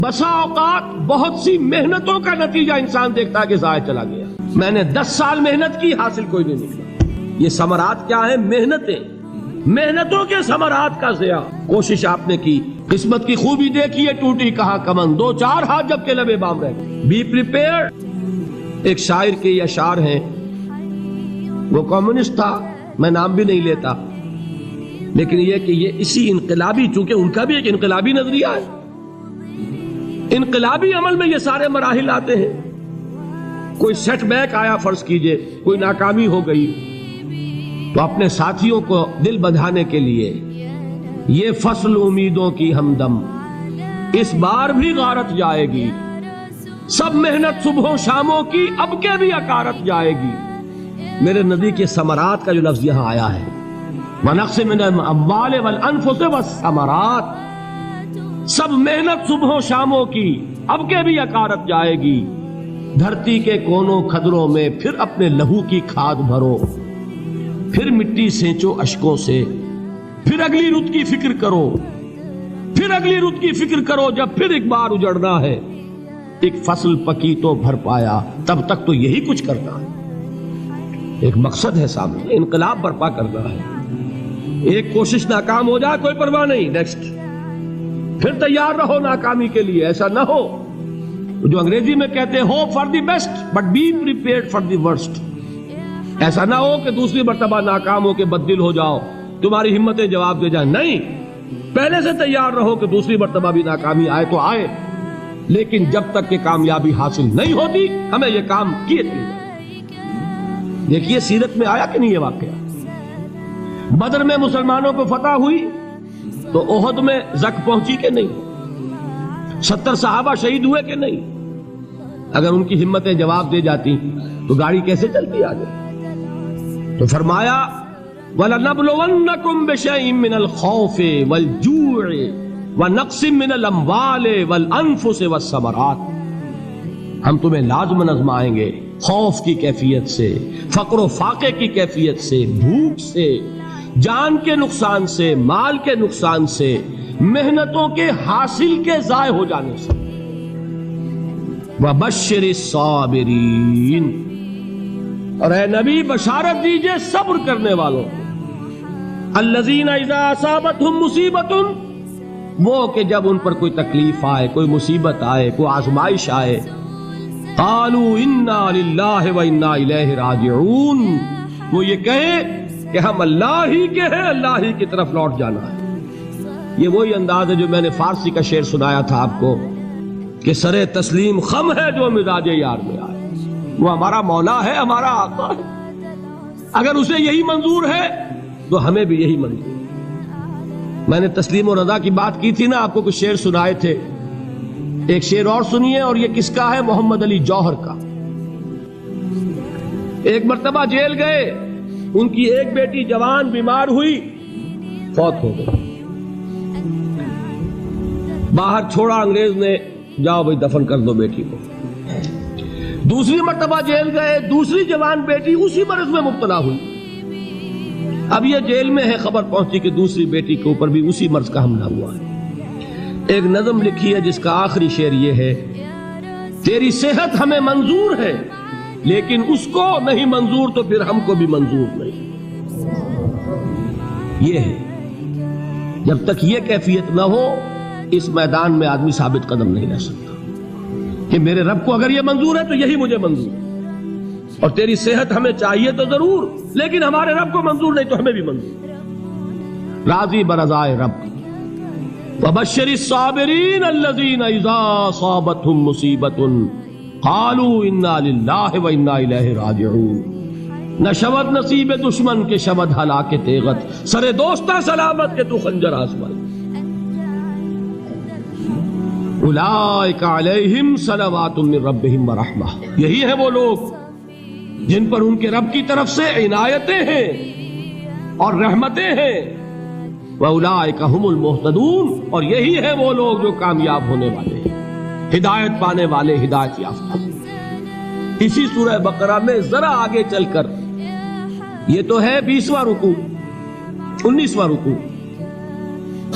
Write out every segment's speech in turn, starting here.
بسا اوقات بہت سی محنتوں کا نتیجہ انسان دیکھتا ہے کہ ضائع چلا گیا، میں نے 10 سال محنت کی، حاصل کوئی نہیں نکلا۔ یہ ثمرات کیا ہیں؟ محنتوں کے ثمرات کا ضیاع۔ کوشش آپ نے کی، قسمت کی خوبی دیکھی ہے، ٹوٹی کہاں کمن، 2-4 ہاتھ جب کے لبے بام رہ گئے۔ Be prepared. ایک شاعر کے یہ اشعار ہیں، وہ کمیونسٹ تھا، میں نام بھی نہیں لیتا، لیکن یہ کہ یہ اسی انقلابی، چونکہ ان کا بھی ایک انقلابی نظریہ ہے، انقلابی عمل میں یہ سارے مراحل آتے ہیں۔ کوئی سیٹ بیک آیا، فرض کیجئے کوئی ناکامی ہو گئی، تو اپنے ساتھیوں کو دل بندھانے کے لیے یہ فصل امیدوں کی ہمدم اس بار بھی غارت جائے گی، سب محنت صبحوں شاموں کی اب کے بھی اکارت جائے گی۔ میرے نبی کے ثمرات کا جو لفظ یہاں آیا ہے، وَنَقْصٍ مِّنَ الْأَمْوَالِ وَالْأَنفُسِ وَالثَّمَرَاتِ، سب محنت صبحوں شاموں کی اب کے بھی اکارت جائے گی۔ دھرتی کے کونوں کھدروں میں پھر اپنے لہو کی کھاد بھرو، پھر مٹی سینچو اشکوں سے، پھر اگلی رت کی فکر کرو، پھر اگلی رت کی فکر کرو، جب پھر ایک بار اجڑنا ہے۔ ایک فصل پکی تو بھر پایا، تب تک تو یہی کچھ کرنا ہے۔ ایک مقصد ہے سامنے، انقلاب برپا کرنا ہے۔ ایک کوشش ناکام ہو جائے کوئی پرواہ نہیں، نیکسٹ، پھر تیار رہو ناکامی کے لیے۔ ایسا نہ ہو جو انگریزی میں کہتے ہیں hope for the best but be prepared for the worst. ایسا نہ ہو کہ دوسری مرتبہ ناکام ہو کے بددل ہو جاؤ، تمہاری ہمتیں جواب دے جائیں۔ نہیں، پہلے سے تیار رہو کہ دوسری مرتبہ بھی ناکامی آئے تو آئے، لیکن جب تک کہ کامیابی حاصل نہیں ہوتی ہمیں یہ کام کیے تھے۔ دیکھیے سیرت میں آیا کہ نہیں یہ واقعہ؟ بدر میں مسلمانوں کو فتح ہوئی تو احد میں زک پہنچی کہ نہیں؟ 70 صحابہ شہید ہوئے کہ نہیں؟ اگر ان کی ہمتیں جواب دے جاتی تو گاڑی کیسے چلتی آگے؟ تو فرمایا وَلَنَبْلُوَنَّكُمْ بِشَيْءٍ مِّنَ الْخَوْفِ وَالْجُوعِ وَنَقْصٍ مِّنَ الْأَمْوَالِ وَالْأَنفُسِ وَالثَّمَرَاتِ، ہم تمہیں لازم آزمائیں گے، خوف کی کیفیت سے، فقر و فاقے کی کیفیت سے، بھوک سے، جان کے نقصان سے، مال کے نقصان سے، محنتوں کے حاصل کے ضائع ہو جانے سے۔ وَبَشِّرِ الصَّابِرِينَ، اور اے نبی بشارت دیجئے صبر کرنے والوں کو۔ الَّذِينَ إِذَا أَصَابَتْهُمْ مُصِيبَةٌ، وہ کہ جب ان پر کوئی تکلیف آئے، کوئی مصیبت آئے، کوئی آزمائش آئے، قَالُوا إِنَّا لِلَّهِ وَإِنَّا إِلَيْهِ رَاجِعُونَ، وہ یہ کہیں کہ ہم اللہ ہی کے ہیں، اللہ ہی کی طرف لوٹ جانا ہے۔ یہ وہی انداز ہے جو میں نے فارسی کا شعر سنایا تھا آپ کو کہ سرے تسلیم خم ہے جو مزاج یار میں آئے۔ وہ ہمارا مولا ہے، ہمارا آقا ہے، اگر اسے یہی منظور ہے تو ہمیں بھی یہی منظور ہے۔ میں نے تسلیم و رضا کی بات کی تھی نا، آپ کو کچھ شعر سنائے تھے، ایک شعر اور سنیے، اور یہ کس کا ہے؟ محمد علی جوہر کا۔ ایک مرتبہ جیل گئے، ان کی ایک بیٹی جوان بیمار ہوئی، فوت ہو گئی، باہر چھوڑا انگریز نے، جاؤ بھائی دفن کر دو بیٹی کو۔ دوسری مرتبہ جیل گئے، دوسری جوان بیٹی اسی مرض میں مبتلا ہوئی۔ اب یہ جیل میں ہے، خبر پہنچی کہ دوسری بیٹی کے اوپر بھی اسی مرض کا حملہ ہوا ہے۔ ایک نظم لکھی ہے جس کا آخری شعر یہ ہے، تیری صحت ہمیں منظور ہے لیکن اس کو نہیں منظور تو پھر ہم کو بھی منظور نہیں۔ یہ ہے، جب تک یہ کیفیت نہ ہو اس میدان میں آدمی ثابت قدم نہیں رہ سکتا کہ میرے رب کو اگر یہ منظور ہے تو یہی مجھے منظور ہے، اور تیری صحت ہمیں چاہیے تو ضرور، لیکن ہمارے رب کو منظور نہیں تو ہمیں بھی منظور۔ راضی برضائے رب۔ وَبَشِّرِ الصَّابِرِينَ الَّذِينَ إِذَا أَصَابَتْهُمْ مُصِيبَةٌ قَالُوا إِنَّا لِلَّهِ وَإِنَّا إِلَيْهِ رَاجِعُونَ۔ نہ شود نصیب دشمن کے شود ہلاک تیغت، سرے دوستاں سلامت کے تو خنجر آزمائے۔ اولئک علیہم صلوات من ربہم ورحمہ، یہی ہے وہ لوگ جن پر ان کے رب کی طرف سے عنایتیں ہیں اور رحمتیں ہیں۔ واولئک ھم المہتدون، اور یہی ہے وہ لوگ جو کامیاب ہونے والے ہیں، ہدایت پانے والے، ہدایت یافتہ۔ اسی سورہ بقرہ میں ذرا آگے چل کر، یہ تو ہے 20واں رکوع، 19واں رکوع،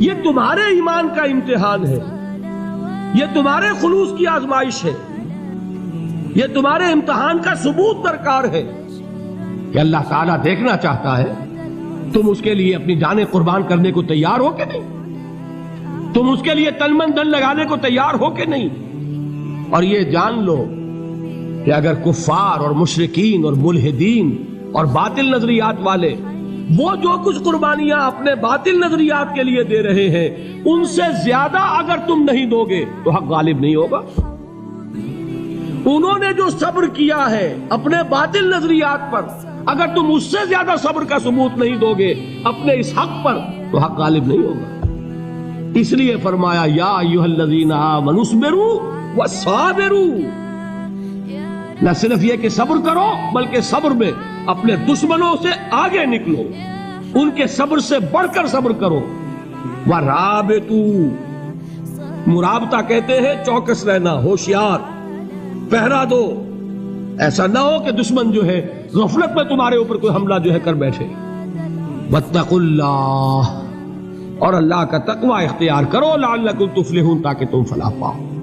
یہ تمہارے ایمان کا امتحان ہے، یہ تمہارے خلوص کی آزمائش ہے، یہ تمہارے امتحان کا ثبوت درکار ہے کہ اللہ تعالیٰ دیکھنا چاہتا ہے تم اس کے لیے اپنی جانیں قربان کرنے کو تیار ہو کہ نہیں، تم اس کے لیے تن من دھن لگانے کو تیار ہو کہ نہیں۔ اور یہ جان لو کہ اگر کفار اور مشرکین اور ملحدین اور باطل نظریات والے وہ جو کچھ قربانیاں اپنے باطل نظریات کے لیے دے رہے ہیں ان سے زیادہ اگر تم نہیں دو گے تو حق غالب نہیں ہوگا۔ انہوں نے جو صبر کیا ہے اپنے باطل نظریات پر، اگر تم اس سے زیادہ صبر کا ثبوت نہیں دو گے اپنے اس حق پر تو حق غالب نہیں ہوگا۔ اس لیے فرمایا یا ایھا الذین آمنوا اصبروا وصابروا، نہ صرف یہ کہ صبر کرو بلکہ صبر میں اپنے دشمنوں سے آگے نکلو، ان کے صبر سے بڑھ کر صبر کرو۔ وَرَابِطُوا، مرابطہ کہتے ہیں چوکس رہنا، ہوشیار، پہرا دو، ایسا نہ ہو کہ دشمن جو ہے غفلت میں تمہارے اوپر کوئی حملہ جو ہے کر بیٹھے۔ وَاتَّقُوا اللَّهَ، اور اللہ کا تقوی اختیار کرو، لعلکم تفلحون، تاکہ تم فلاح پاؤ۔